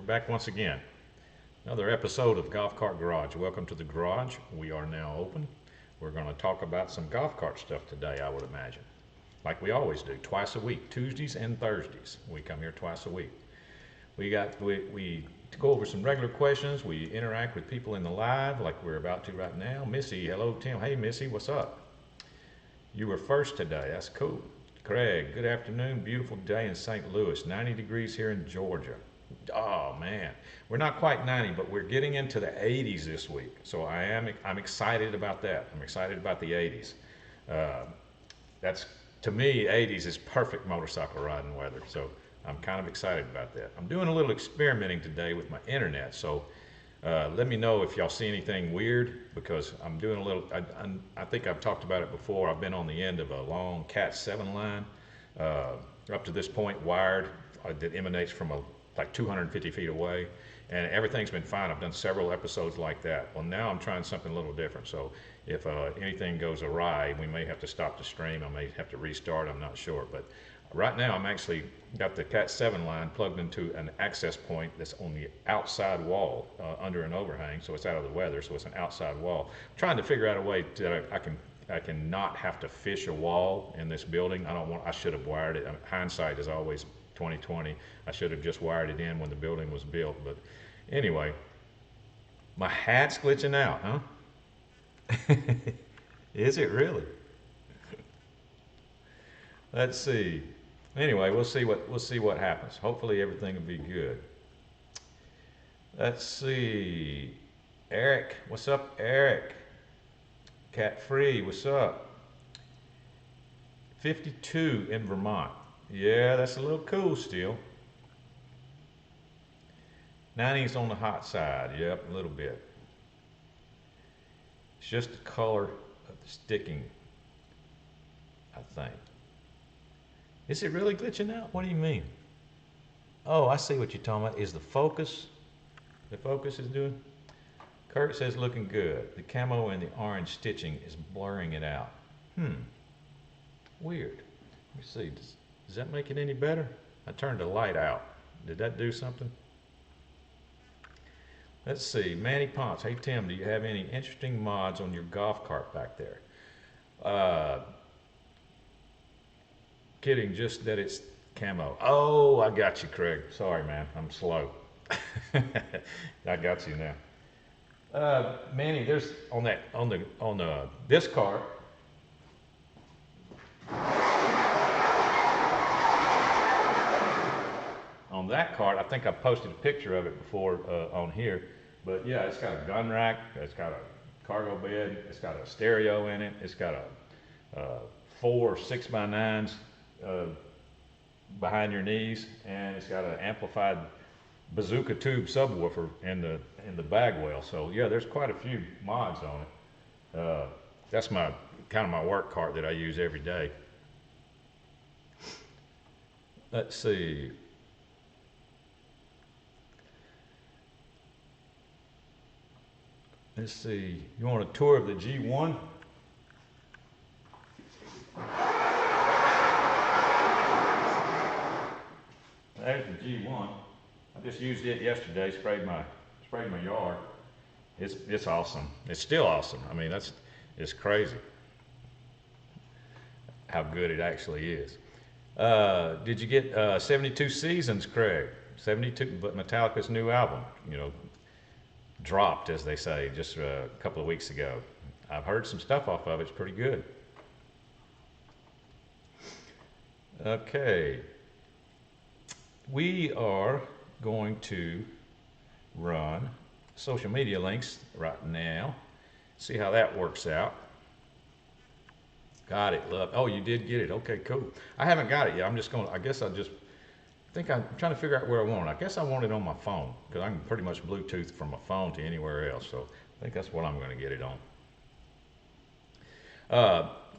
back once again. Another episode of Golf Cart Garage. Welcome to the garage. We are now open. We're going to talk about some golf cart stuff today, I would imagine. Like we always do, twice a week, Tuesdays and Thursdays. We come here twice a week. We go over some regular questions. We interact with people in the live like we're about to right now. Missy, hello Tim. Hey Missy, what's up? You were first today, that's cool. Craig, good afternoon. Beautiful day in St. Louis. 90 degrees here in Georgia. Oh man, we're not quite 90, but we're getting into the 80s this week. So I'm excited about that. I'm excited about the 80s. That's, to me, 80s is perfect motorcycle riding weather. So I'm kind of excited about that. I'm doing a little experimenting today with my internet. So let me know if y'all see anything weird, because I'm doing a little, I think I've talked about it before. I've been on the end of a long Cat 7 line, up to this point wired, that emanates from like 250 feet away, and everything's been fine. I've done several episodes like that. Well, now I'm trying something a little different. So if anything goes awry, we may have to stop the stream. I may have to restart, I'm not sure. But right now I'm actually got the Cat 7 line plugged into an access point that's on the outside wall, under an overhang, so it's out of the weather, so it's an outside wall. I'm trying to figure out a way that I can not have to fish a wall in this building. I should have wired it. Hindsight is always 2020. I should have just wired it in when the building was built. But anyway, my hat's glitching out, huh? Is it really? Let's see. Anyway, we'll see what happens. Hopefully everything will be good. Let's see. Eric, what's up, Eric? Cat Free, what's up? 52 in Vermont. Yeah, that's a little cool still. 90's on the hot side. Yep, a little bit. It's just the color of the sticking, I think. Is it really glitching out? What do you mean? Oh, I see what you're talking about. Is the focus is doing? Kurt says looking good. The camo and the orange stitching is blurring it out. Weird. Let me see. Does that make it any better? I turned the light out. Did that do something? Let's see. Manny Ponce. Hey Tim, do you have any interesting mods on your golf cart back there? Kidding, just that it's camo. Oh, I got you, Craig. Sorry, man. I'm slow. I got you now. Manny, there's on this cart. On that cart, I think I posted a picture of it before on here, but yeah, it's got a gun rack, it's got a cargo bed, it's got a stereo in it, it's got a 4 6x9s behind your knees, and it's got an amplified bazooka tube subwoofer in the bag well. So yeah, there's quite a few mods on it. That's my work cart that I use every day. Let's see. Let's see. You want a tour of the G1? There's the G1. I just used it yesterday. Sprayed my yard. It's awesome. It's still awesome. I mean, it's crazy how good it actually is. Did you get 72 Seasons, Craig? 72, but Metallica's new album, dropped, as they say, just a couple of weeks ago. I've heard some stuff off of it. It's pretty good. Okay. We are going to run social media links right now. See how that works out. Got it, love. Oh, you did get it. Okay, cool. I haven't got it yet. I'm trying to figure out where I want it. I guess I want it on my phone, because I can pretty much Bluetooth from my phone to anywhere else. So I think that's what I'm going to get it on.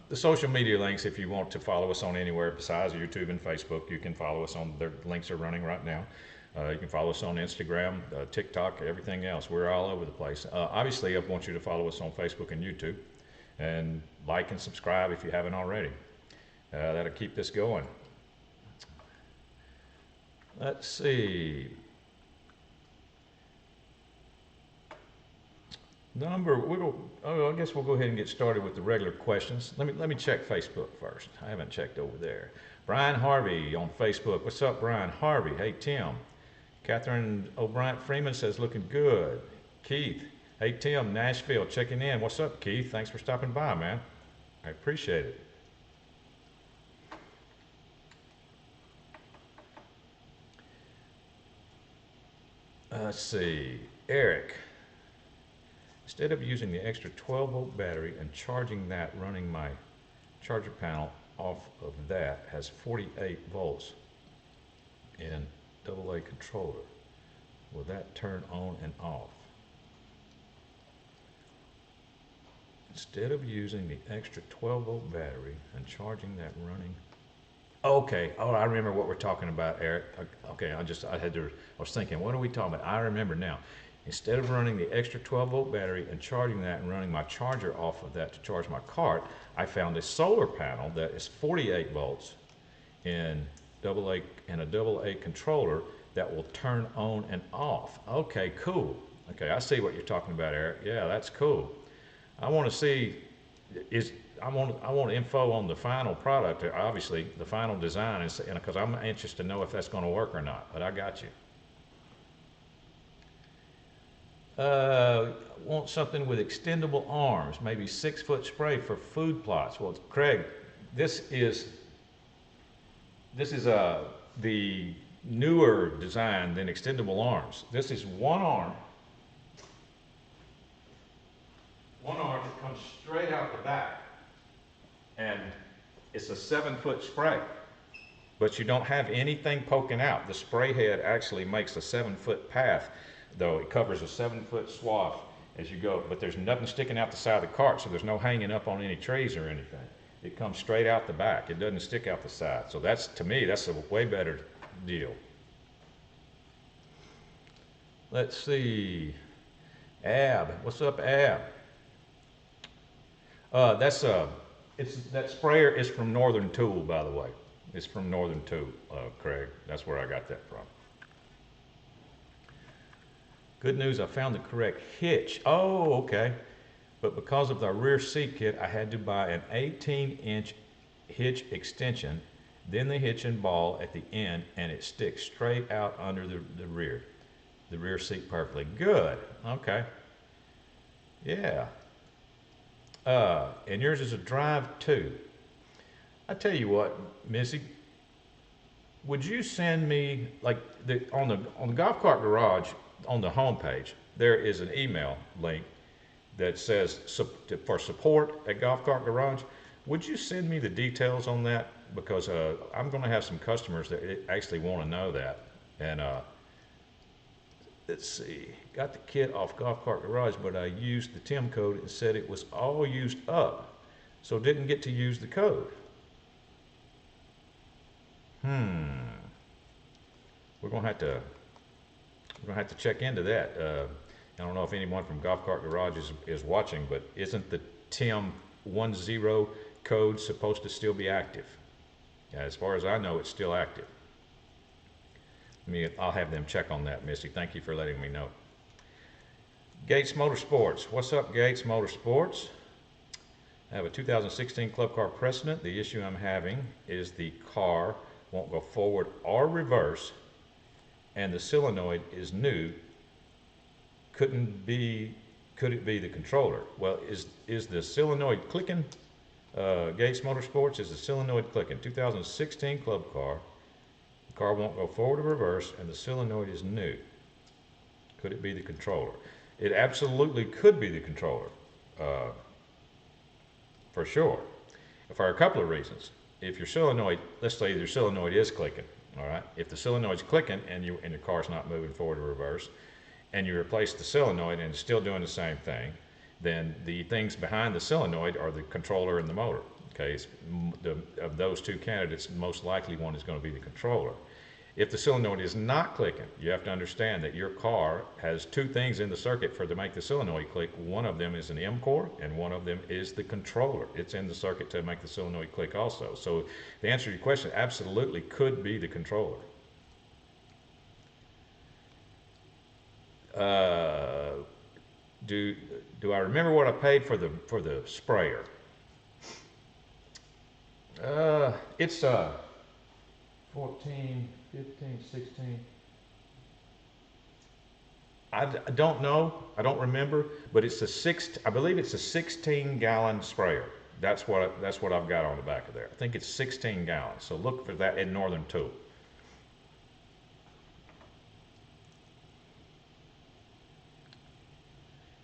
The social media links, if you want to follow us on anywhere besides YouTube and Facebook, you can follow us on, their links are running right now. You can follow us on Instagram, TikTok, everything else. We're all over the place. Obviously, I want you to follow us on Facebook and YouTube, and like and subscribe if you haven't already. That'll keep this going. Let's see. I guess we'll go ahead and get started with the regular questions. Let me check Facebook first. I haven't checked over there. Brian Harvey on Facebook. What's up, Brian Harvey? Hey, Tim. Catherine O'Brien Freeman says, looking good. Keith. Hey, Tim, Nashville, checking in. What's up, Keith? Thanks for stopping by, man. I appreciate it. Let's see. Eric. Instead of using the extra 12-volt battery and charging that, running my charger panel off of that has 48 volts in AA controller. Will that turn on and off? Instead of using the extra 12-volt battery and charging that running. Okay, oh, I remember what we're talking about, Eric. Okay, I was thinking, what are we talking about? I remember now. Instead of running the extra 12-volt battery and charging that and running my charger off of that to charge my cart, I found a solar panel that is 48 volts in a AA controller that will turn on and off. Okay, cool. Okay, I see what you're talking about, Eric. Yeah, that's cool. I want to see, I want info on the final product, obviously the final design, because I'm anxious to know if that's going to work or not. But I got you. Want something with extendable arms, maybe 6-foot spray for food plots. Well, Craig, this is the newer design than extendable arms. This is one arm that comes straight out the back, and it's a 7-foot spray, but you don't have anything poking out. The spray head actually makes a 7-foot path, though it covers a 7-foot swath as you go, but there's nothing sticking out the side of the cart, so there's no hanging up on any trees or anything. It comes straight out the back. It doesn't stick out the side. So that's, to me, that's a way better deal. Let's see. Ab, what's up, Ab? That sprayer is from Northern Tool, by the way. It's from Northern Tool, Craig. That's where I got that from. Good news, I found the correct hitch. Oh, okay. But because of the rear seat kit, I had to buy an 18-inch hitch extension, then the hitch and ball at the end, and it sticks straight out under the rear seat perfectly. Good. Okay. Yeah. And yours is a drive too. I tell you what, Missy, would you send me, like, on the Golf Cart Garage, on the home page, there is an email link that says for support at Golf Cart Garage. Would you send me the details on that? Because I'm going to have some customers that actually want to know that. And let's see, got the kit off Golf Cart Garage, but I used the TIM code and said it was all used up, so didn't get to use the code. We're gonna have to check into that. I don't know if anyone from Golf Cart Garage is watching, but isn't the TIM 10 code supposed to still be active? As far as I know, it's still active. I'll have them check on that, Misty. Thank you for letting me know. Gates Motorsports. What's up, Gates Motorsports? I have a 2016 Club Car Precedent. The issue I'm having is the car won't go forward or reverse, and the solenoid is new. Could it be the controller? Well, is the solenoid clicking? Gates Motorsports, is the solenoid clicking? 2016 Club Car. The car won't go forward or reverse, and the solenoid is new. Could it be the controller? It absolutely could be the controller, for sure, for a couple of reasons. If your solenoid, let's say your solenoid is clicking, all right? If the solenoid's clicking and your car's not moving forward or reverse, and you replace the solenoid and it's still doing the same thing, then the things behind the solenoid are the controller and the motor. Okay, of those two candidates, the most likely one is going to be the controller. If the solenoid is not clicking, you have to understand that your car has two things in the circuit to make the solenoid click. One of them is an MCOR, and one of them is the controller. It's in the circuit to make the solenoid click also. So the answer to your question absolutely could be the controller. do I remember what I paid for the sprayer? It's 14, 15, 16. I don't know. I don't remember, but it's I believe it's a 16-gallon sprayer. That's what I've got on the back of there. I think it's 16 gallons. So look for that in Northern Tool.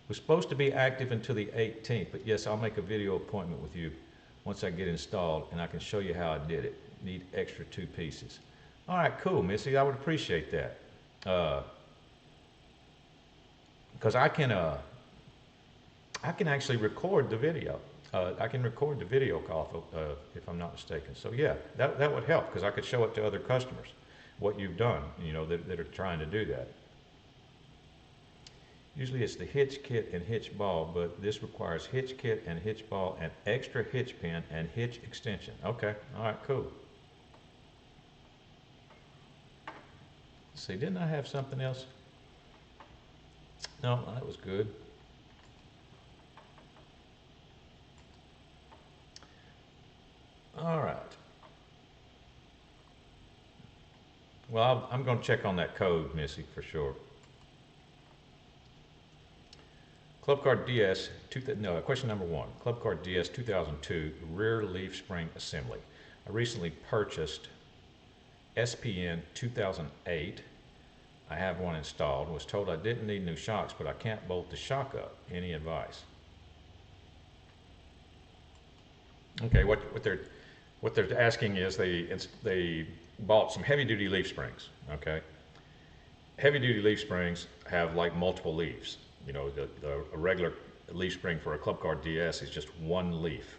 We're supposed to be active until the 18th, but yes, I'll make a video appointment with you once I get installed, and I can show you how I did it. Need extra 2 pieces. All right, cool, Missy. I would appreciate that. Because I can actually record the video. I can record the video call if I'm not mistaken. So yeah, that would help, because I could show it to other customers what you've done, you know, that are trying to do that. Usually it's the hitch kit and hitch ball, but this requires hitch kit and hitch ball and extra hitch pin and hitch extension. Okay, all right, cool. Let's see, didn't I have something else? No, that was good. All right. Well, I'm going to check on that code, Missy, for sure. Club Car DS, question number 1. Club Car DS 2002 rear leaf spring assembly. I recently purchased SPN 2008. I have one installed. Was told I didn't need new shocks, but I can't bolt the shock up. Any advice? Okay, what they're asking is they bought some heavy-duty leaf springs. Okay, heavy-duty leaf springs have like multiple leaves. You know, a regular leaf spring for a Club Car DS is just 1 leaf.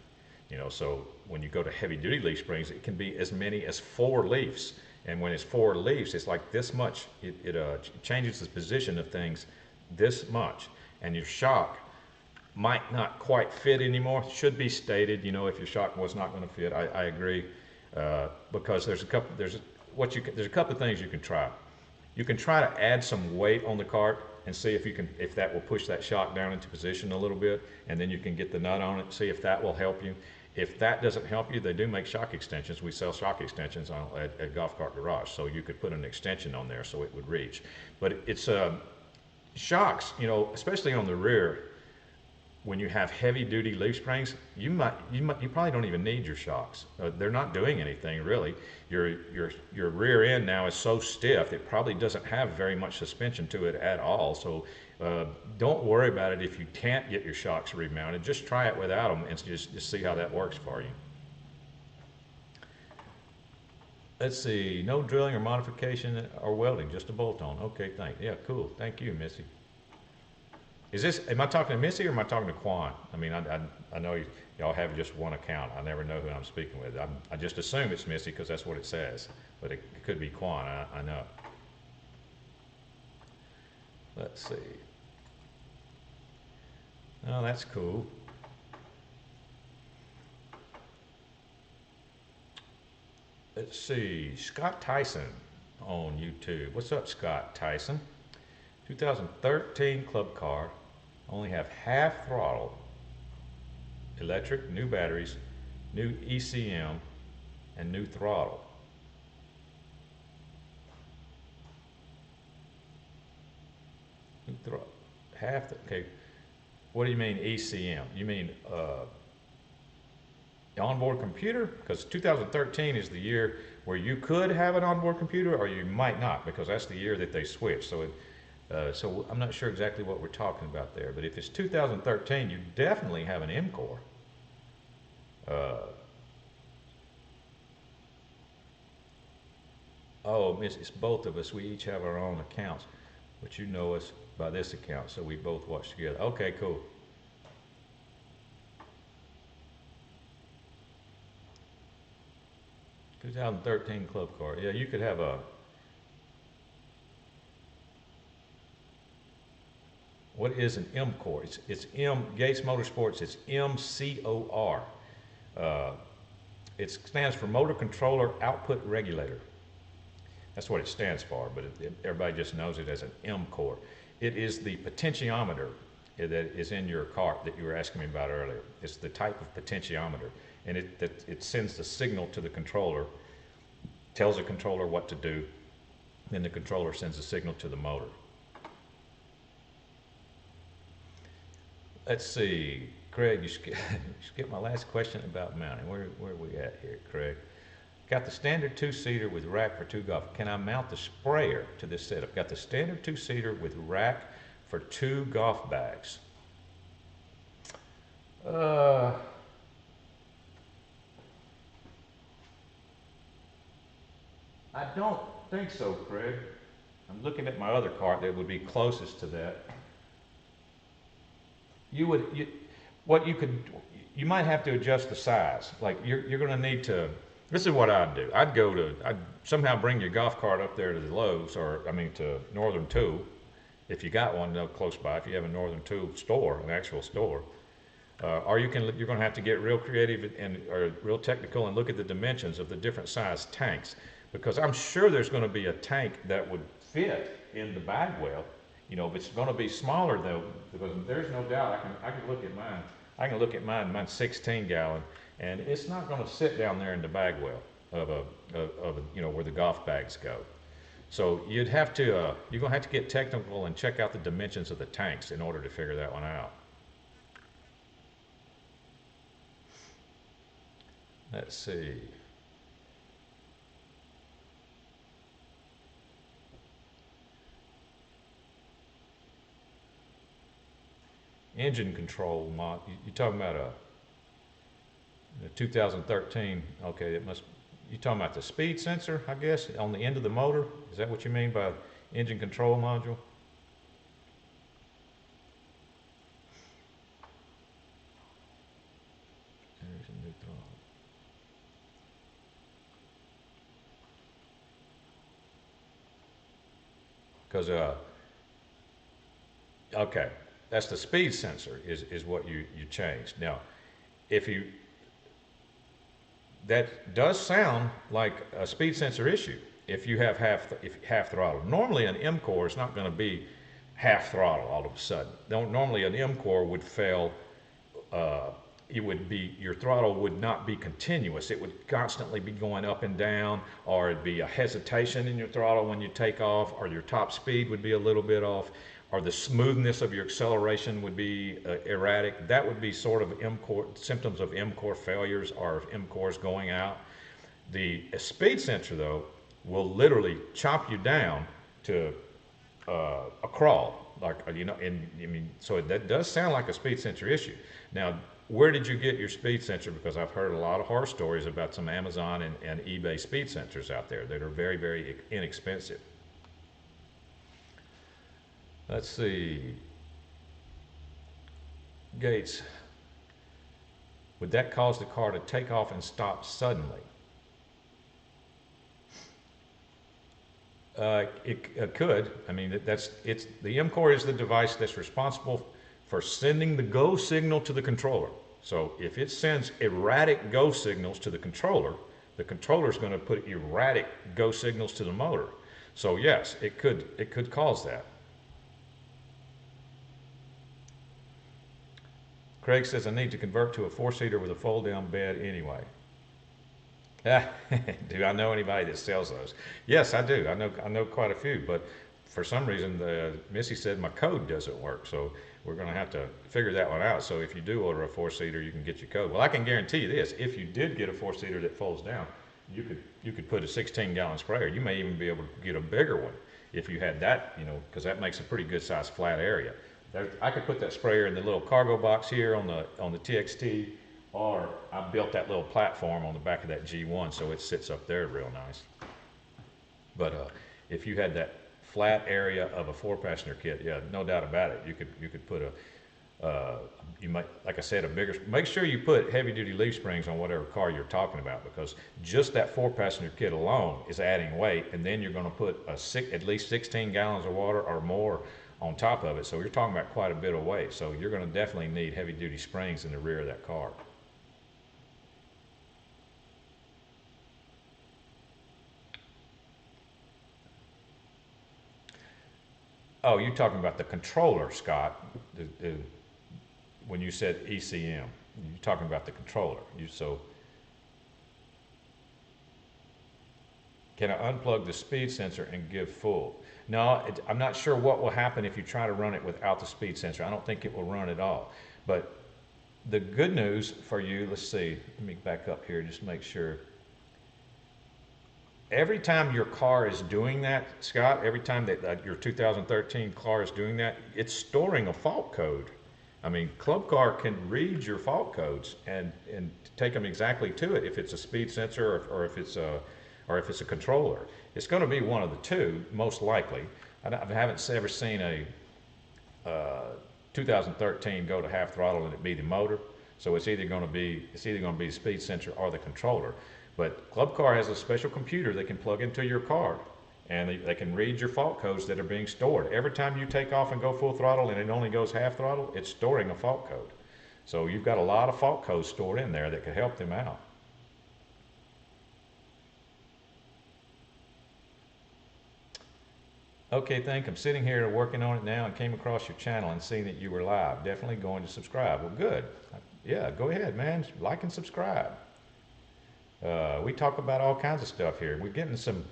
You know, so when you go to heavy-duty leaf springs, it can be as many as 4 leaves. And when it's 4 leaves, it's like this much. It changes the position of things this much. And your shock might not quite fit anymore. It should be stated, you know, if your shock was not going to fit. I agree, because there's a couple of things you can try. You can try to add some weight on the cart and see if that will push that shock down into position a little bit, and then you can get the nut on it, see if that will help you. If that doesn't help you, they do make shock extensions. We sell shock extensions at Golf Cart Garage, so you could put an extension on there so it would reach. But it's shocks, you know, especially on the rear. When you have heavy-duty leaf springs, you probably don't even need your shocks. They're not doing anything really. Your rear end now is so stiff it probably doesn't have very much suspension to it at all. So don't worry about it if you can't get your shocks remounted. Just try it without them and just see how that works for you. Let's see. No drilling or modification or welding, just a bolt-on. Okay, yeah, cool. Thank you, Missy. Am I talking to Missy or am I talking to Quan? I mean, I know y'all have just one account. I never know who I'm speaking with. I just assume it's Missy because that's what it says, but it could be Quan. I know. Let's see. Oh, that's cool. Let's see. Scott Tyson on YouTube. What's up, Scott Tyson? 2013 Club Car, only have half throttle, electric, new batteries, new ECM, and new throttle. Okay, what do you mean ECM? You mean the onboard computer? Because 2013 is the year where you could have an onboard computer or you might not, because that's the year that they switched. So I'm not sure exactly what we're talking about there, but if it's 2013, you definitely have an MCOR. Oh, it's both of us. We each have our own accounts, but you know us by this account, so we both watch together. Okay, cool. '13 Club Car. Yeah, you could have a. What is an MCOR? It's Gates Motorsports. It's MCOR. It stands for Motor Controller Output Regulator. That's what it stands for, but everybody just knows it as an MCOR. It is the potentiometer that is in your cart that you were asking me about earlier. It's the type of potentiometer, and it sends the signal to the controller, tells the controller what to do, then the controller sends a signal to the motor. Let's see, Craig, you skipped my last question about mounting. Where are we at here, Craig? Got the standard two-seater with rack for 2 golf. Can I mount the sprayer to this setup? Got the standard two-seater with rack for 2 golf bags. I don't think so, Craig. I'm looking at my other cart that would be closest to that. You might have to adjust the size. Like you're going to need to. This is what I'd do. I'd somehow bring your golf cart up there to the Lowe's, or I mean to Northern Tool, if you got one close by. If you have a Northern Tool store, an actual store, or you're going to have to get real creative or real technical and look at the dimensions of the different size tanks, because I'm sure there's going to be a tank that would fit in the bag well. You know, if it's going to be smaller though, because there's no doubt I can look at mine. I can look at mine. Mine's 16 gallon. And it's not going to sit down there in the bag well of a you know, where the golf bags go. So you're going to have to get technical and check out the dimensions of the tanks in order to figure that one out. Let's see. Engine control mod. You're talking about a 2013, okay, you're talking about the speed sensor, I guess, on the end of the motor? Is that what you mean by engine control module? There's a new throttle. Because, okay, that's the speed sensor is what you changed. Now, that does sound like a speed sensor issue if you have half throttle. Normally an MCOR is not going to be half throttle all of a sudden. Normally an MCOR would fail, your throttle would not be continuous. It would constantly be going up and down, or it'd be a hesitation in your throttle when you take off, or your top speed would be a little bit off, or the smoothness of your acceleration would be erratic. That would be sort of symptoms of MCOR failures or MCORs going out. The speed sensor, though, will literally chop you down to a crawl, like, you know. And I mean, so that does sound like a speed sensor issue. Now, where did you get your speed sensor? Because I've heard a lot of horror stories about some Amazon and eBay speed sensors out there that are very, very inexpensive. Let's see. Gates. Would that cause the car to take off and stop suddenly? It could. I mean, the MCOR is the device that's responsible for sending the go signal to the controller. So if it sends erratic go signals to the controller is going to put erratic go signals to the motor. So yes, it could cause that. Craig says, I need to convert to a 4-seater with a fold-down bed anyway. Do I know anybody that sells those? Yes, I do. I know quite a few, but for some reason, Missy said my code doesn't work, so we're going to have to figure that one out. So if you do order a 4-seater, you can get your code. Well, I can guarantee you this: if you did get a 4-seater that folds down, you could put a 16-gallon sprayer. You may even be able to get a bigger one if you had that, you know, because that makes a pretty good sized flat area. I could put that sprayer in the little cargo box here on the TXT, or I built that little platform on the back of that G1 so it sits up there real nice. But if you had that flat area of a 4-passenger kit, yeah, no doubt about it, you could put you might, like I said, a bigger. Make sure you put heavy-duty leaf springs on whatever car you're talking about, because just that 4-passenger kit alone is adding weight, and then you're going to put at least 16 gallons of water or more on top of it. So you're talking about quite a bit of weight. So you're going to definitely need heavy-duty springs in the rear of that car. Oh, you're talking about the controller, Scott. When you said ECM, you're talking about the controller. So can I unplug the speed sensor and give full? No, I'm not sure what will happen if you try to run it without the speed sensor. I don't think it will run at all. But the good news for you, let's see, let me back up here just to make sure. Every time your car is doing that, Scott, every time that your 2013 car is doing that, it's storing a fault code. I mean, Club Car can read your fault codes and take them exactly to it if it's a speed sensor or if it's a controller. It's going to be one of the two, most likely. I haven't ever seen a 2013 go to half throttle and it be the motor. So it's either going to be the speed sensor or the controller. But Club Car has a special computer they can plug into your car, and they can read your fault codes that are being stored. Every time you take off and go full throttle and it only goes half throttle, it's storing a fault code. So you've got a lot of fault codes stored in there that could help them out. Okay, I'm sitting here working on it now and came across your channel and seeing that you were live. Definitely going to subscribe. Well, good. Yeah, go ahead, man. Like and subscribe. We talk about all kinds of stuff here. We're getting some.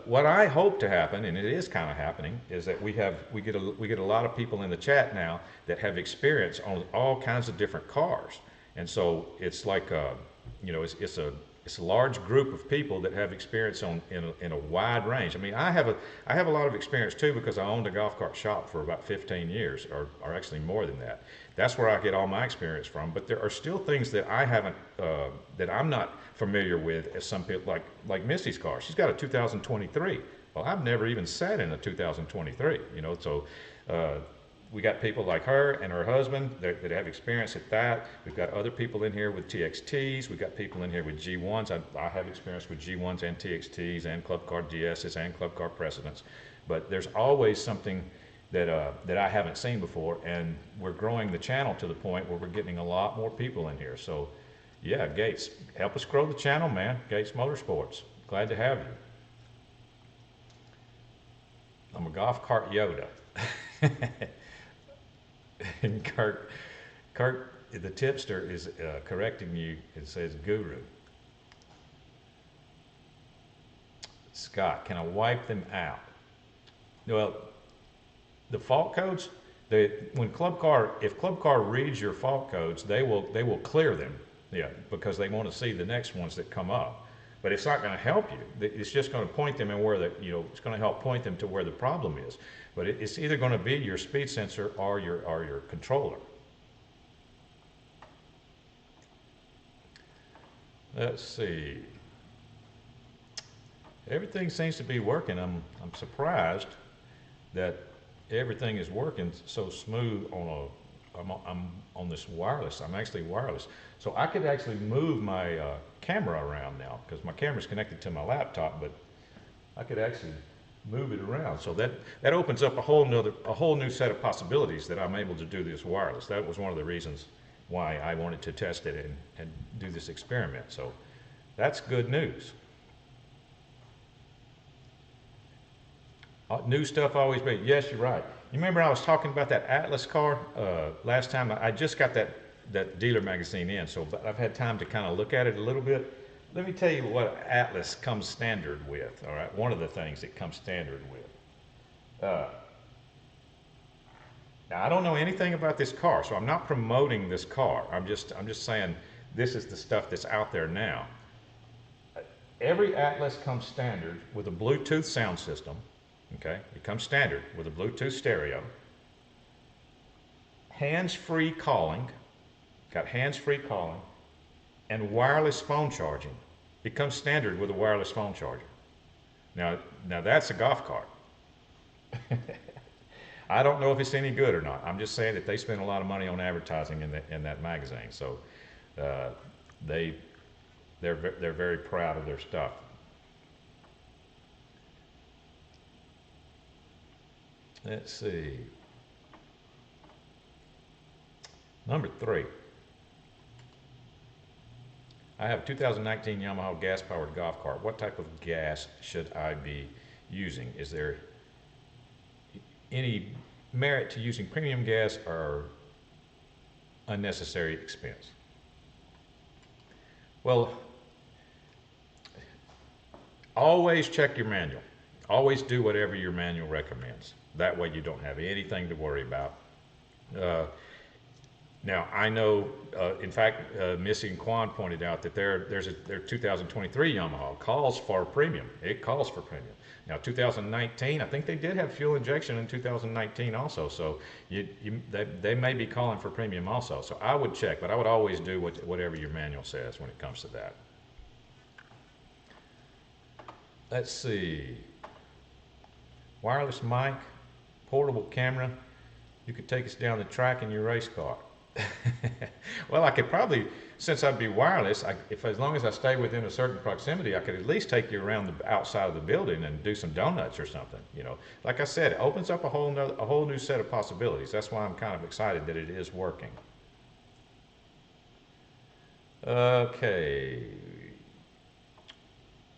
What I hope to happen, and it is kind of happening, is that we get a lot of people in the chat now that have experience on all kinds of different cars, and so it's like it's a large group of people that have experience in a wide range. I mean, I have a lot of experience too because I owned a golf cart shop for about 15 years, or actually more than that. That's where I get all my experience from. But there are still things that I haven't, that I'm not familiar with as some people, like Missy's car. She's got a 2023. Well, I've never even sat in a 2023. So we got people like her and her husband that have experience at that. We've got other people in here with TXTs. We've got people in here with G1s. I have experience with G1s and TXTs and Club Car DSs and Club Car Precedents. But there's always something that I haven't seen before, and we're growing the channel to the point where we're getting a lot more people in here. So yeah, Gates, help us grow the channel, man. Gates Motorsports, glad to have you. I'm a golf cart Yoda. And Kurt, the tipster, is correcting you. It says guru. Scott, can I wipe them out? Well, the fault codes, if Club Car reads your fault codes, they will clear them. Yeah, because they want to see the next ones that come up. But it's not going to help you. It's just going to point them in where it's going to help point them to where the problem is. But it's either going to be your speed sensor or your controller. Let's see. Everything seems to be working. I'm surprised that everything is working so smooth I'm on this wireless. I'm actually wireless. So I could actually move my camera around now because my camera's connected to my laptop, but I could actually move it around. So that opens up a whole new set of possibilities that I'm able to do this wireless. That was one of the reasons why I wanted to test it and do this experiment. So that's good news. New stuff always be. Yes, you're right. You remember I was talking about that Atlas car last time? I just got that dealer magazine in, so I've had time to kind of look at it a little bit. Let me tell you what Atlas comes standard with, all right? One of the things it comes standard with. Now, I don't know anything about this car, so I'm not promoting this car. I'm just saying this is the stuff that's out there now. Every Atlas comes standard with a Bluetooth sound system. Okay, it comes standard with a Bluetooth stereo, hands-free calling, got hands-free calling, and wireless phone charging. It comes standard with a wireless phone charger. Now that's a golf cart. I don't know if it's any good or not. I'm just saying that they spend a lot of money on advertising in that magazine, so they're very proud of their stuff. Let's see. Number 3. I have a 2019 Yamaha gas-powered golf cart. What type of gas should I be using? Is there any merit to using premium gas or unnecessary expense? Well, always check your manual. Always do whatever your manual recommends. That way you don't have anything to worry about. Now, I know, in fact, Missy and Quan pointed out that their 2023 Yamaha calls for premium. It calls for premium. Now, 2019, I think they did have fuel injection in 2019 also, so they may be calling for premium also. So I would check, but I would always do whatever your manual says when it comes to that. Let's see. Wireless mic, portable camera. You could take us down the track in your race car. Well, I could probably, since I'd be wireless, as long as I stay within a certain proximity, I could at least take you around the outside of the building and do some donuts or something. You know, like I said, it opens up a whole new set of possibilities. That's why I'm kind of excited that it is working. Okay,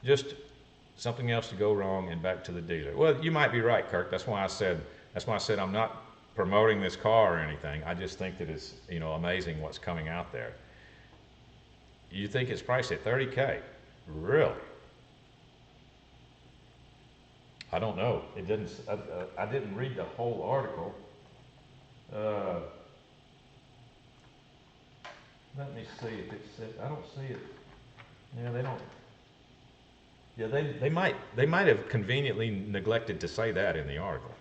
just something else to go wrong and back to the dealer. Well, you might be right, Kirk. That's why I said I'm not promoting this car or anything. I just think that it's, you know, amazing what's coming out there. You think it's priced at $30K? Really? I don't know. It didn't. I didn't read the whole article. Let me see if it says. I don't see it. Yeah, they don't. Yeah, they might have conveniently neglected to say that in the article.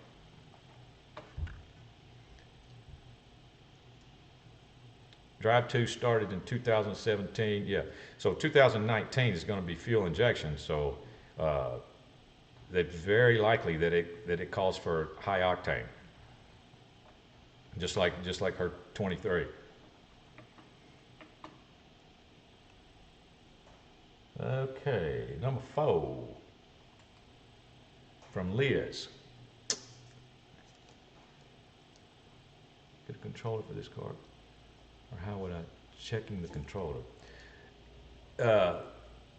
Drive 2 started in 2017. Yeah, so 2019 is going to be fuel injection. So it's very likely that it calls for high octane, just like her 23. Okay, number 4 from Liz. Get a controller for this car. Or how would I checking the controller?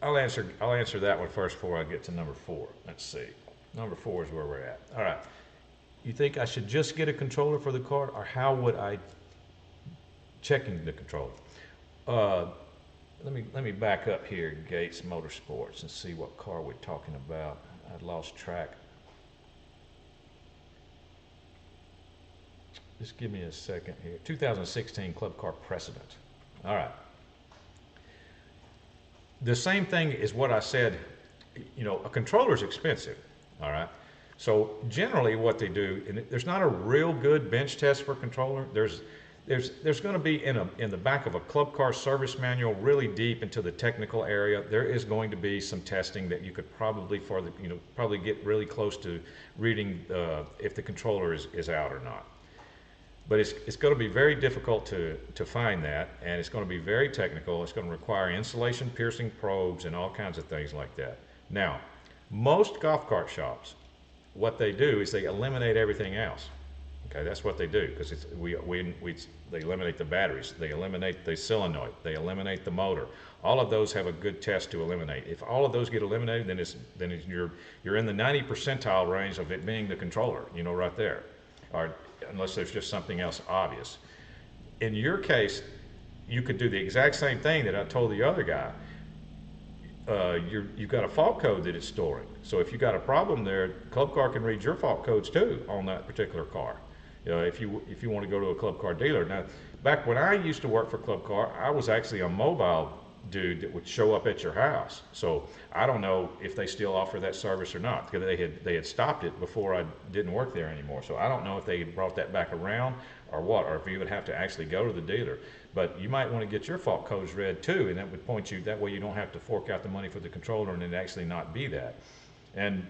I'll answer that one first before I get to number 4. Let's see. Number 4 is where we're at. All right. You think I should just get a controller for the car, or how would I checking the controller? Let me back up here, Gates Motorsports, and see what car we're talking about. I'd lost track. Just give me a second here. 2016 Club Car Precedent. All right. The same thing is what I said. You know, a controller is expensive. All right. So generally, what they do, and there's not a real good bench test for controller. There's going to be in the back of a club car service manual, really deep into the technical area. There is going to be some testing that you could probably probably get really close to reading if the controller is out or not. But it's going to be very difficult to find that, and it's going to be very technical. It's going to require insulation piercing probes and all kinds of things like that. Now, most golf cart shops, what they do is they eliminate everything else. Okay, that's what they do, because they eliminate the batteries, they eliminate the solenoid, they eliminate the motor. All of those have a good test to eliminate. If all of those get eliminated, then you're in the 90 percentile range of it being the controller, you know, right there. Or unless there's just something else obvious. In your case, you could do the exact same thing that I told the other guy. You've got a fault code that it's storing. So if you got a problem there, Club Car can read your fault codes too on that particular car. If you want to go to a Club Car dealer. Now, back when I used to work for Club Car, I was actually a mobile dude that would show up at your house. So I don't know if they still offer that service or not, because they had stopped it before I didn't work there anymore. So I don't know if they brought that back around or what, or if you would have to actually go to the dealer. But you might want to get your fault codes read too, and that would point you, that way you don't have to fork out the money for the controller and it actually not be that. And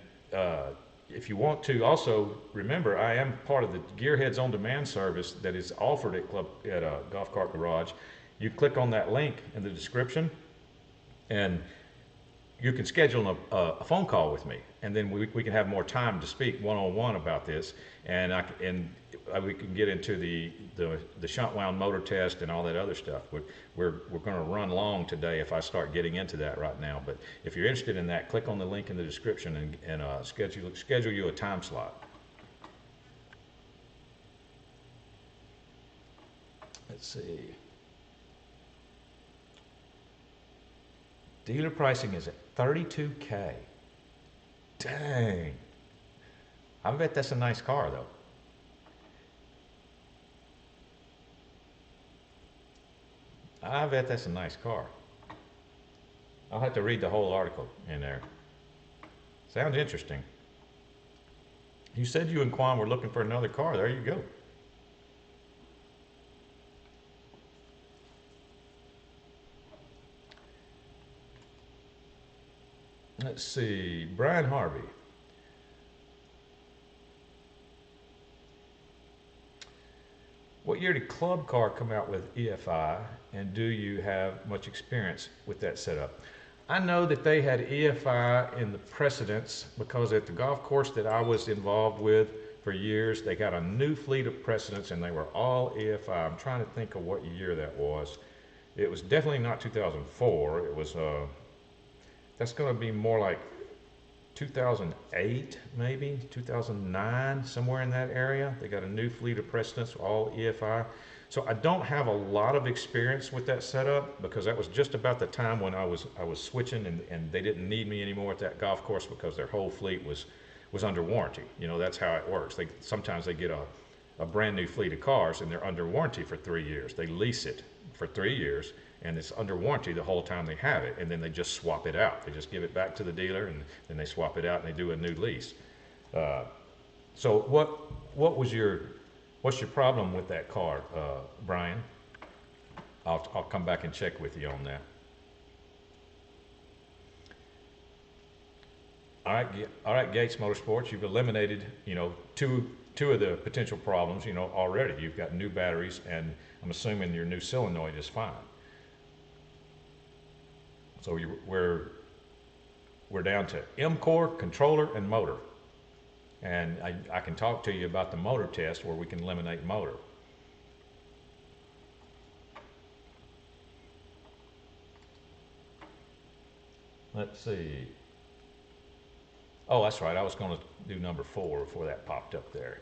if you want to also remember, I am part of the Gearheads On Demand service that is offered at Golf Cart Garage. You click on that link in the description, and you can schedule a phone call with me, and then we can have more time to speak one-on-one about this, and we can get into the shunt wound motor test and all that other stuff. We're going to run long today if I start getting into that right now. But if you're interested in that, click on the link in the description and schedule you a time slot. Let's see. Dealer pricing is at $32K. Dang. I bet that's a nice car though. I bet that's a nice car. I'll have to read the whole article in there. Sounds interesting. You said you and Quan were looking for another car. There you go. Let's see, Brian Harvey. What year did Club Car come out with EFI, and do you have much experience with that setup? I know that they had EFI in the precedents because at the golf course that I was involved with for years, they got a new fleet of precedents and they were all EFI. I'm trying to think of what year that was. It was definitely not 2004. It was, that's going to be more like 2008, maybe 2009, somewhere in that area. They got a new fleet of precedents, all EFI. So I don't have a lot of experience with that setup because that was just about the time when I was switching and they didn't need me anymore at that golf course because their whole fleet was under warranty. You know, that's how it works. Sometimes they get a brand new fleet of cars and they're under warranty for 3 years. They lease it for 3 years and it's under warranty the whole time they have it, and then they just swap it out. They just give it back to the dealer and then they swap it out and they do a new lease. So what's your problem with that car, Brian? I'll come back and check with you on that. All right, Gates Motorsports, you've eliminated, you know, two of the potential problems, you know, already. You've got new batteries, and I'm assuming your new solenoid is fine. So we're down to MCOR, controller, and motor. And I can talk to you about the motor test where we can eliminate motor. Let's see. Oh, that's right. I was going to do number 4 before that popped up there.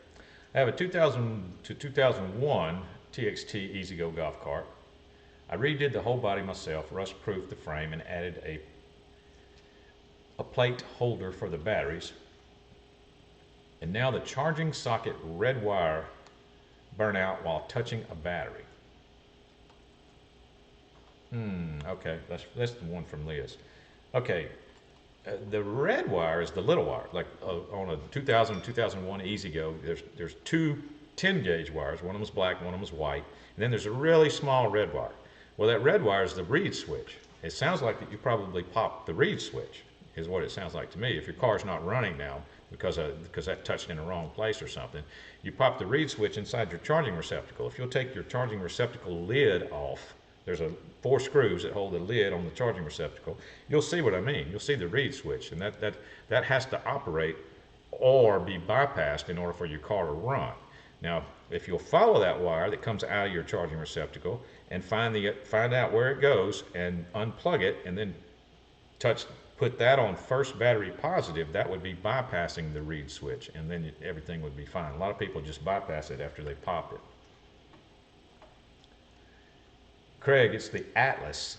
I have a 2000 to 2001 TXT EZGO golf cart. I redid the whole body myself, rust-proofed the frame, and added a plate holder for the batteries. And now the charging socket red wire burn out while touching a battery. Okay, that's the one from Liz. Okay, the red wire is the little wire. Like on a 2000 2001 EZGO, there's two 10-gauge wires. One of them is black, one of them is white. And then there's a really small red wire. Well, that red wire is the reed switch. It sounds like that you probably popped the reed switch, is what it sounds like to me. If your car's not running now because that touched in the wrong place or something, you pop the reed switch inside your charging receptacle. If you'll take your charging receptacle lid off, there's 4 screws that hold the lid on the charging receptacle. You'll see what I mean. You'll see the reed switch, and that has to operate or be bypassed in order for your car to run. Now, if you'll follow that wire that comes out of your charging receptacle and find out where it goes and unplug it and then put that on first battery positive, that would be bypassing the reed switch, and then everything would be fine. A lot of people just bypass it after they pop it. Craig, it's the Atlas.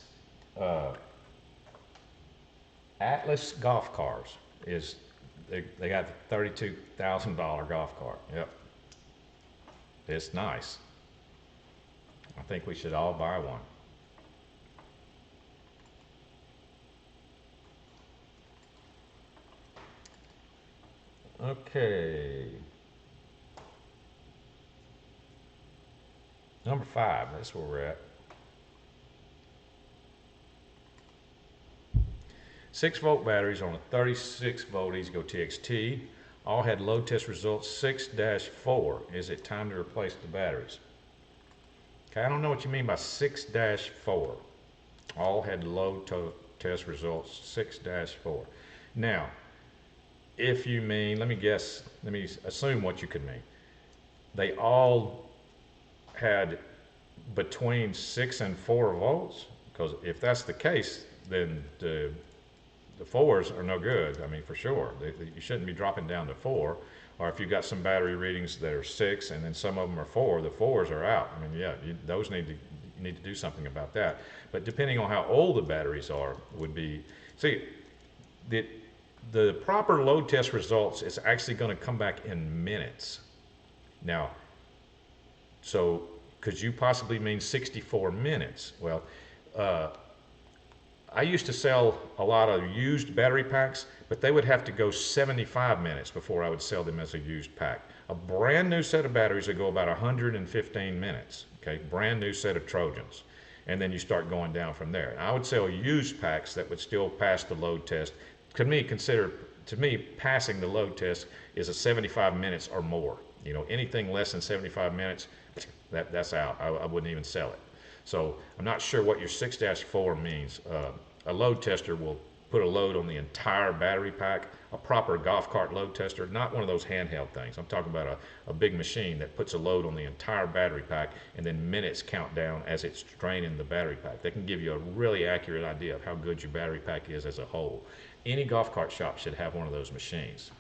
Atlas golf cars they got the $32,000 golf cart. Yep. It's nice. I think we should all buy one. Okay. Number 5, that's where we're at. 6-volt batteries on a 36-volt EZGO TXT. All had load test results 6-4. Is it time to replace the batteries? Okay, I don't know what you mean by 6-4. All had load test results 6-4. Now, if you mean, let me assume what you could mean. They all had between 6 and 4 volts, because if that's the case, then the 4s are no good. I mean, for sure, you shouldn't be dropping down to 4, Or if you've got some battery readings that are 6 and then some of them are 4, the 4s are out. I mean, yeah, those you need to do something about that. But depending on how old the batteries are would be, see, the proper load test results is actually going to come back in minutes. Now, so could you possibly mean 64 minutes? Well, I used to sell a lot of used battery packs, but they would have to go 75 minutes before I would sell them as a used pack. A brand new set of batteries would go about 115 minutes, okay? Brand new set of Trojans. And then you start going down from there. And I would sell used packs that would still pass the load test. To me, passing the load test is a 75 minutes or more. You know, anything less than 75 minutes, that's out. I wouldn't even sell it. So I'm not sure what your 6-4 means. A load tester will put a load on the entire battery pack, a proper golf cart load tester, not one of those handheld things. I'm talking about a big machine that puts a load on the entire battery pack and then minutes count down as it's draining the battery pack. They can give you a really accurate idea of how good your battery pack is as a whole. Any golf cart shop should have one of those machines.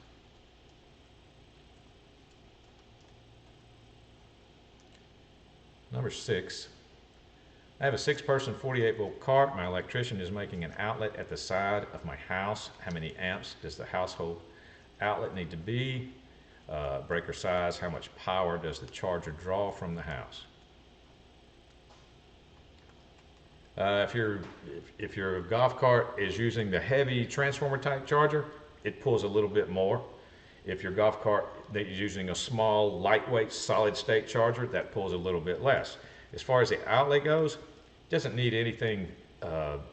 Number 6. I have a 6-person 48-volt cart. My electrician is making an outlet at the side of my house. How many amps does the household outlet need to be? Breaker size, how much power does the charger draw from the house? If your golf cart is using the heavy transformer type charger, it pulls a little bit more. If your golf cart that is using a small, lightweight, solid state charger, that pulls a little bit less. As far as the outlet goes, it doesn't need anything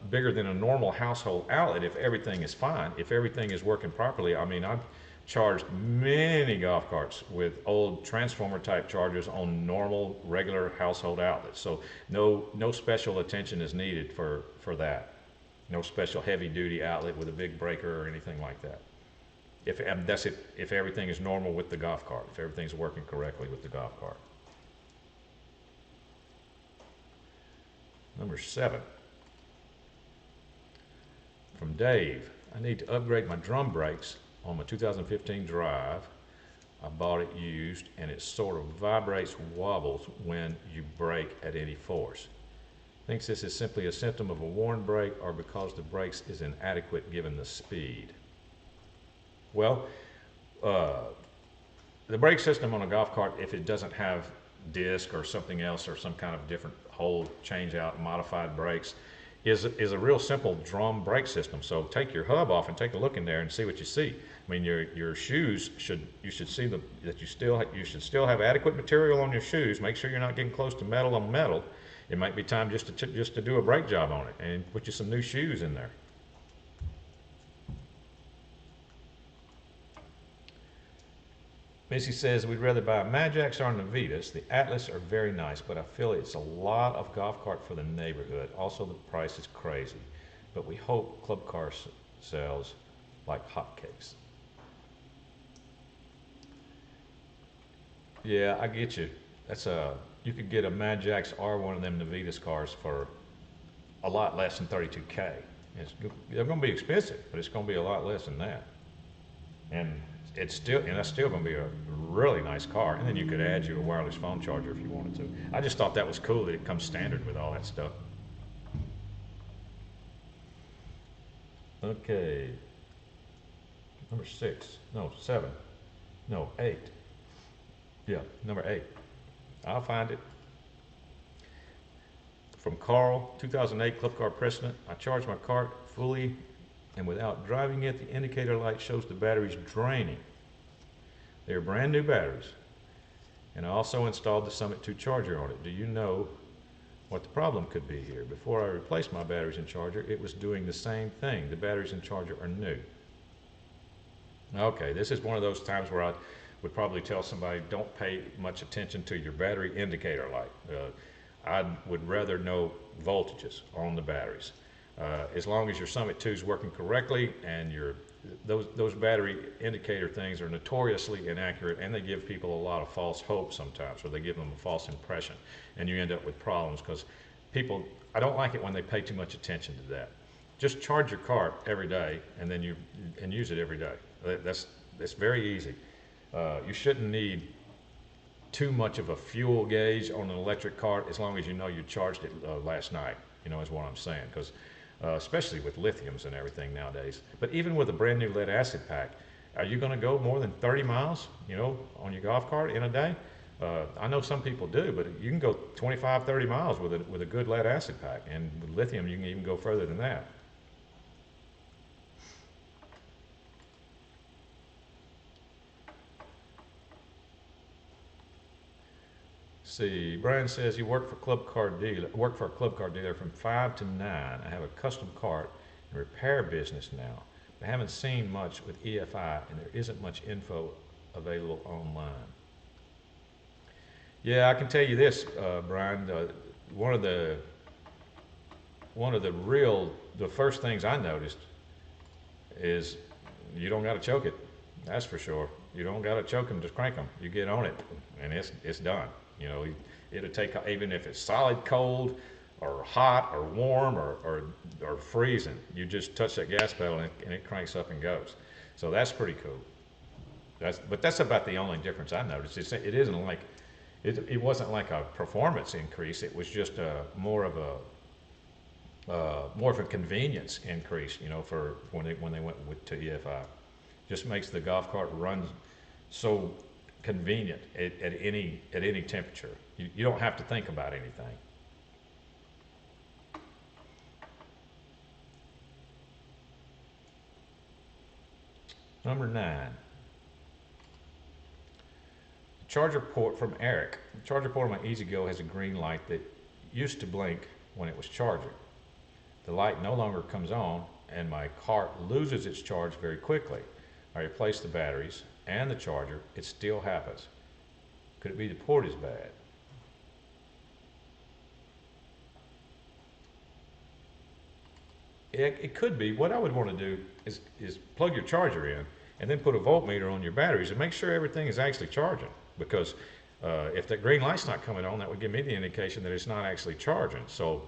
bigger than a normal household outlet if everything is fine. If everything is working properly, I mean, I've charged many golf carts with old transformer type chargers on normal, regular household outlets. So no special attention is needed for that. No special heavy duty outlet with a big breaker or anything like that. If everything is normal with the golf cart, if everything's working correctly with the golf cart. Number 7. From Dave. I need to upgrade my drum brakes on my 2015 Drive. I bought it used and it sort of vibrates, wobbles when you brake at any force. Thinks this is simply a symptom of a worn brake or because the brakes is inadequate given the speed. Well, the brake system on a golf cart, if it doesn't have disc or something else or some kind of different whole change out modified brakes, is a real simple drum brake system. So take your hub off and take a look in there and see what you see. I mean, your shoes you should see that you should still have adequate material on your shoes. Make sure you're not getting close to metal on metal. It might be time just to do a brake job on it and put you some new shoes in there. Missy says, we'd rather buy a Majax or a 𝗏𝘂𝘁. The Atlas are very nice, but I feel it's a lot of golf cart for the neighborhood. Also, the price is crazy. But we hope club car sells like hotcakes. Yeah, I get you. You could get a Majax or one of them 𝗏𝘂𝘁 cars for a lot less than $32K. They're going to be expensive, but it's going to be a lot less than that. And that's still going to be a really nice car. And then you could add you a wireless phone charger if you wanted to. I just thought that was cool that it comes standard with all that stuff. Okay. Number 8. Yeah, number 8. I'll find it. From Carl, 2008 Club Car Precedent. I charged my cart fully and without driving it, the indicator light shows the batteries draining. They are brand new batteries. And I also installed the Summit 2 charger on it. Do you know what the problem could be here? Before I replaced my batteries and charger, it was doing the same thing. The batteries and charger are new. Okay, this is one of those times where I would probably tell somebody, don't pay much attention to your battery indicator light. I would rather know voltages on the batteries. As long as your Summit 2 is working correctly and those battery indicator things are notoriously inaccurate, and they give people a lot of false hope sometimes, or they give them a false impression, and you end up with problems because I don't like it when they pay too much attention to that. Just charge your cart every day and then use it every day. That's very easy. You shouldn't need too much of a fuel gauge on an electric cart as long as you know you charged it last night, you know, is what I'm saying, because especially with lithiums and everything nowadays. But even with a brand new lead acid pack, are you going to go more than 30 miles, you know, on your golf cart in a day? I know some people do, but you can go 25, 30 miles with a good lead acid pack, and with lithium you can even go further than that. See, Brian says you work for a club car dealer from 5 to 9. I have a custom cart and repair business now. I haven't seen much with EFI, and there isn't much info available online. Yeah, I can tell you this, Brian. One of the first things I noticed is you don't got to choke it. That's for sure. You don't got to choke them, just crank them. You get on it, and it's done. You know, it'll take, even if it's solid cold or hot or warm or freezing, you just touch that gas pedal and it cranks up and goes. So that's pretty cool. But that's about the only difference I noticed. It isn't like, it wasn't like a performance increase. It was just more of a convenience increase, you know, for when they went to EFI. Just makes the golf cart run so convenient at any temperature. You don't have to think about anything. Number 9. Charger port from Eric. The charger port on my EZGO has a green light that used to blink when it was charging. The light no longer comes on and my cart loses its charge very quickly. I replace the batteries and the charger, it still happens. Could it be the port is bad? It could be. What I would want to do is plug your charger in and then put a voltmeter on your batteries and make sure everything is actually charging. Because if the green light's not coming on, that would give me the indication that it's not actually charging. So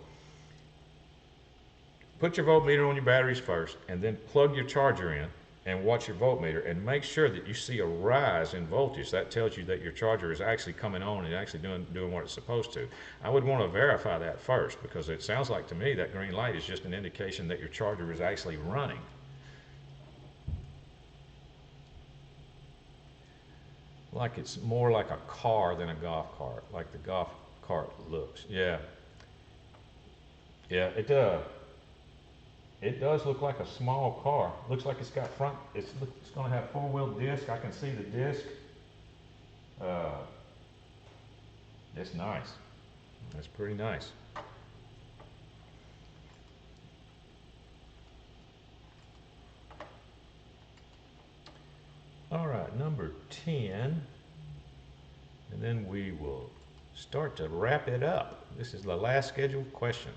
put your voltmeter on your batteries first and then plug your charger in and watch your voltmeter and make sure that you see a rise in voltage. That tells you that your charger is actually coming on and actually doing what it's supposed to. I would want to verify that first, because it sounds like to me that green light is just an indication that your charger is actually running. Like it's more like a car than a golf cart, like the golf cart looks. Yeah, it does. It does look like a small car. Looks like it's got front, it's going to have 4-wheel disc. I can see the disc. It's nice. That's pretty nice. All right, number 10. And then we will start to wrap it up. This is the last scheduled question.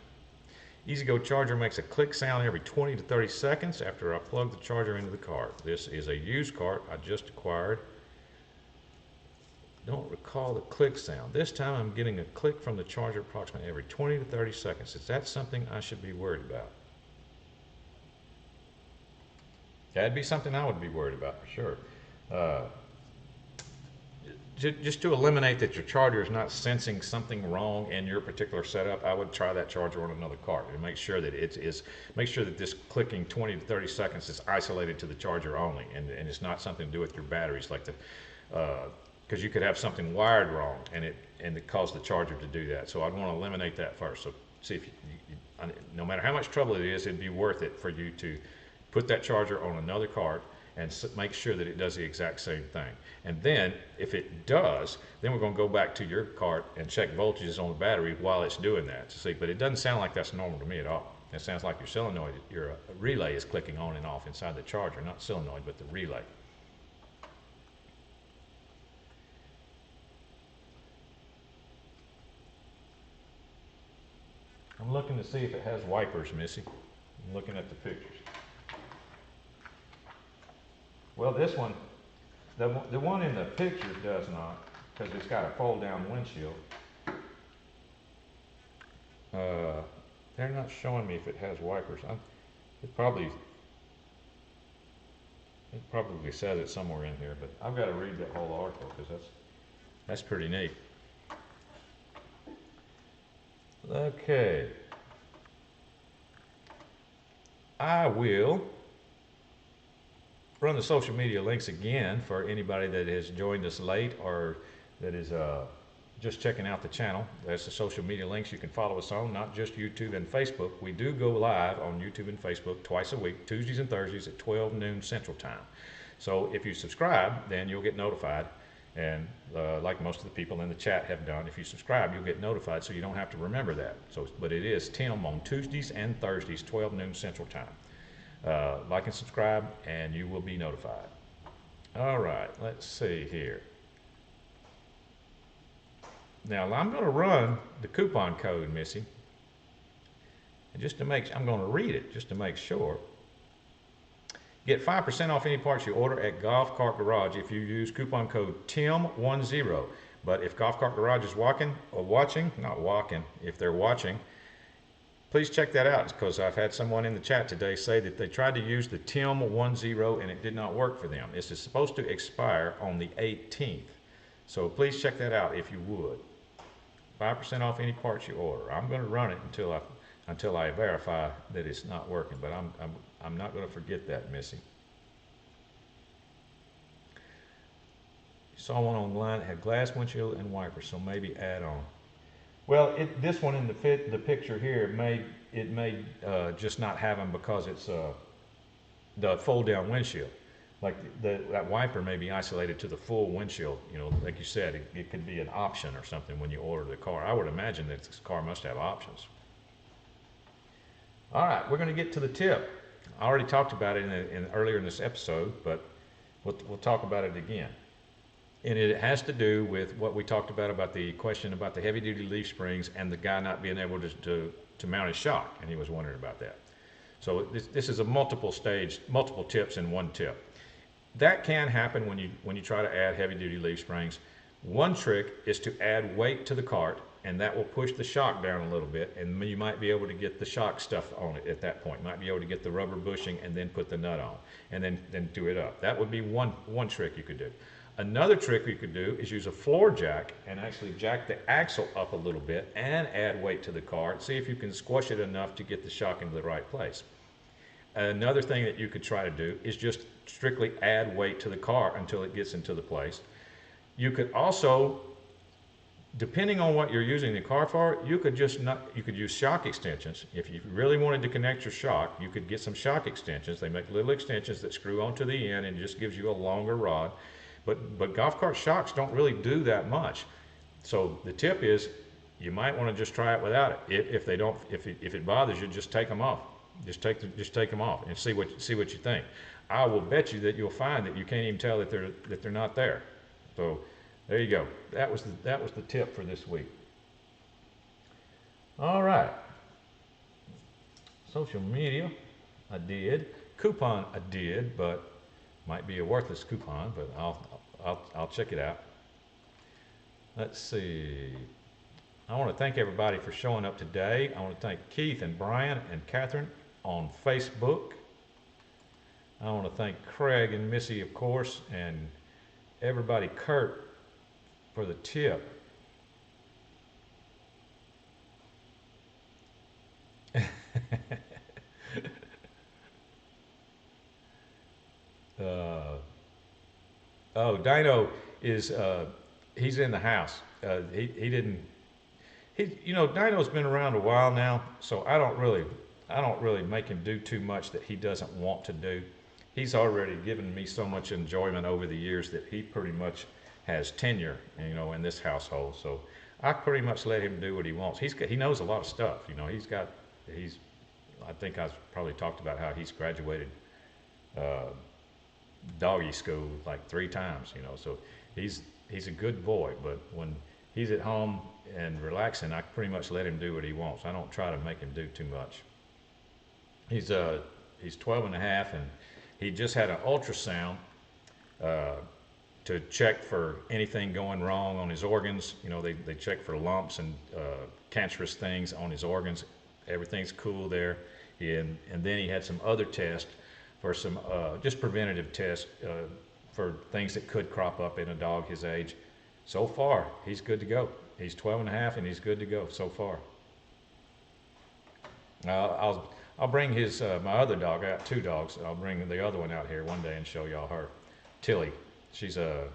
EZGO charger makes a click sound every 20 to 30 seconds after I plug the charger into the cart. This is a used cart I just acquired. Don't recall the click sound. This time I'm getting a click from the charger approximately every 20 to 30 seconds. Is that something I should be worried about? That'd be something I would be worried about for sure. Just to eliminate that your charger is not sensing something wrong in your particular setup, I would try that charger on another cart and make sure that this clicking 20 to 30 seconds is isolated to the charger only, and it's not something to do with your batteries, like because you could have something wired wrong and it caused the charger to do that. So I'd want to eliminate that first. So see if no matter how much trouble it is, it'd be worth it for you to put that charger on another cart and make sure that it does the exact same thing. And then, if it does, then we're going to go back to your cart and check voltages on the battery while it's doing that. See, but it doesn't sound like that's normal to me at all. It sounds like your solenoid, your relay is clicking on and off inside the charger, not solenoid, but the relay. I'm looking to see if it has wipers, Missy. I'm looking at the pictures. Well, this one, the one in the picture does not, because it's got a fold-down windshield. They're not showing me if it has wipers. It probably, It probably says it somewhere in here, but I've got to read that whole article because that's pretty neat. Okay. I will run the social media links again for anybody that has joined us late or that is just checking out the channel. That's the social media links you can follow us on, not just YouTube and Facebook. We do go live on YouTube and Facebook twice a week, Tuesdays and Thursdays at 12 noon Central Time. So if you subscribe, then you'll get notified. And like most of the people in the chat have done, if you subscribe, you'll get notified, so you don't have to remember that. So, but it is Tim on Tuesdays and Thursdays, 12 noon Central Time. Like and subscribe, and you will be notified. All right, let's see here. Now I'm going to run the coupon code, Missy, and just to make, I'm going to read it just to make sure. Get 5% off any parts you order at Golf Cart Garage if you use coupon code TIM10. But if Golf Cart Garage is if they're watching, please check that out, because I've had someone in the chat today say that they tried to use the TIM10 and it did not work for them. This is supposed to expire on the 18th. So please check that out if you would. 5% off any parts you order. I'm going to run it until I verify that it's not working, but I'm not going to forget that, Missy. Saw one online that had glass windshield and wipers, so maybe add on. Well, this one in the picture here it may just not have them because it's the fold down windshield. Like that wiper may be isolated to the full windshield. You know, like you said, it could be an option or something when you order the car. I would imagine that this car must have options. All right, we're going to get to the tip. I already talked about it earlier in this episode, but we'll talk about it again. And it has to do with what we talked about the question about the heavy-duty leaf springs and the guy not being able to mount his shock, and he was wondering about that. So this is a multiple tips in one tip. That can happen when you try to add heavy-duty leaf springs. One trick is to add weight to the cart, and that will push the shock down a little bit, and you might be able to get the shock stuff on it at that point. You might be able to get the rubber bushing and then put the nut on, and then do it up. That would be one trick you could do. Another trick you could do is use a floor jack and actually jack the axle up a little bit and add weight to the cart. See if you can squash it enough to get the shock into the right place. Another thing that you could try to do is just strictly add weight to the car until it gets into the place. You could also, depending on what you're using the car for, you could use shock extensions. If you really wanted to connect your shock, you could get some shock extensions. They make little extensions that screw onto the end and just gives you a longer rod. But golf cart shocks don't really do that much. So the tip is, you might want to just try it without it. If it bothers you, just take them off. Just take them off and see what you think. I will bet you that you'll find that you can't even tell that they're not there. So there you go. That was the tip for this week. All right. Social media, I did. Coupon, I did, but might be a worthless coupon, but I'll check it out. Let's see. I want to thank everybody for showing up today. I want to thank Keith and Brian and Catherine on Facebook. I want to thank Craig and Missy, of course, and everybody, Kurt, for the tip. Oh, Dino is he's in the house. Dino's been around a while now, so I don't really make him do too much that he doesn't want to do. He's already given me so much enjoyment over the years that he pretty much has tenure, in this household. So I pretty much let him do what he wants. He knows a lot of stuff. I think I've probably talked about how he's graduated doggy school like 3 times, so he's a good boy. But when he's at home and relaxing, I pretty much let him do what he wants. I don't try to make him do too much. He's 12 and a half, and he just had an ultrasound to check for anything going wrong on his organs. They check for lumps and cancerous things on his organs. Everything's cool there. And then he had some other tests for some just preventative tests for things that could crop up in a dog his age. So far, he's good to go. He's 12 and a half and he's good to go so far. I'll bring his my other dog. I got 2 dogs. I'll bring the other one out here one day and show y'all her. Tilly. She's a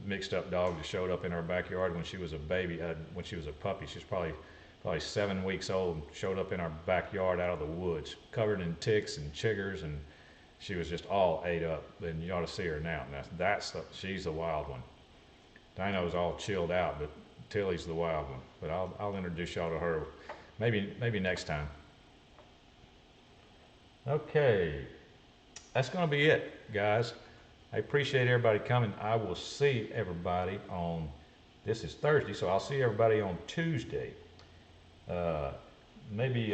mixed up dog that showed up in our backyard when she was a baby, when she was a puppy. She's probably 7 weeks old. Showed up in our backyard out of the woods, covered in ticks and chiggers, and she was just all ate up. And you ought to see her now. She's the wild one. Dino's all chilled out, but Tilly's the wild one. But I'll introduce y'all to her maybe next time. Okay, that's going to be it, guys. I appreciate everybody coming. I will see everybody on, this is Thursday, so I'll see everybody on Tuesday. Maybe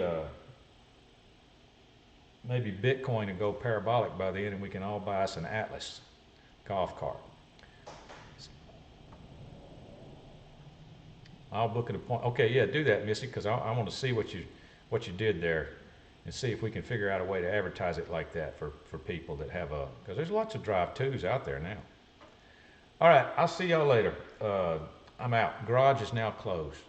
Bitcoin will go parabolic by then, and we can all buy us an Atlas golf cart. I'll book an appointment. Okay, yeah, do that, Missy, because I want to see what you did there, and see if we can figure out a way to advertise it like that for people that have because there's lots of drive-tos out there now. All right, I'll see y'all later. I'm out. Garage is now closed.